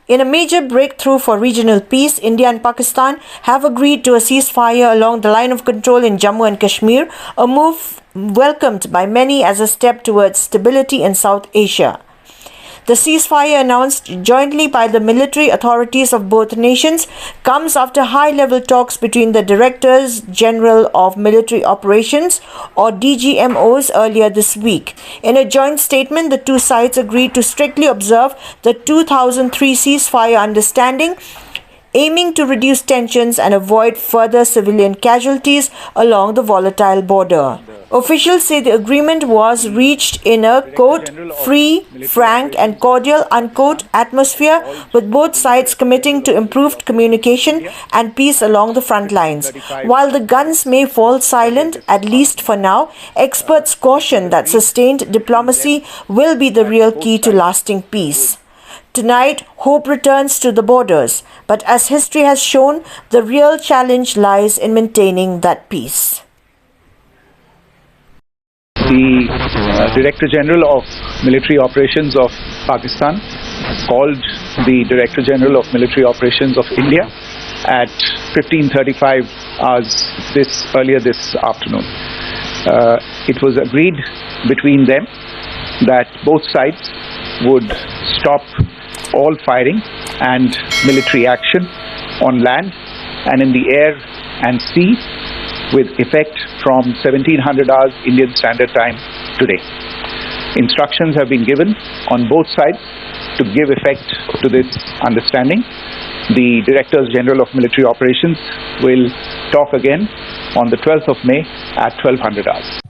In a major breakthrough for regional peace, India and Pakistan have agreed to a ceasefire along the line of control in Jammu and Kashmir, a move welcomed by many as a step towards stability in South Asia. The ceasefire announced jointly by the military authorities of both nations comes after high-level talks between the Directors General of Military Operations or DGMOs earlier this week. In a joint statement, the two sides agreed to strictly observe the 2003 ceasefire understanding, aiming to reduce tensions and avoid further civilian casualties along the volatile border. Officials say the agreement was reached in a, quote, free, frank and cordial, unquote, atmosphere, with both sides committing to improved communication and peace along the front lines. While the guns may fall silent, at least for now, experts caution that sustained diplomacy will be the real key to lasting peace. Tonight, hope returns to the borders, but as history has shown, the real challenge lies in maintaining that peace. The Director General of Military Operations of Pakistan called the Director General of Military Operations of India at 15:35 hours earlier this afternoon. It was agreed between them that both sides would stop all firing and military action on land and in the air and sea with effect from 1700 hours Indian Standard Time today. Instructions have been given on both sides to give effect to this understanding. The Directors General of Military Operations will talk again on the 12th of May at 1200 hours.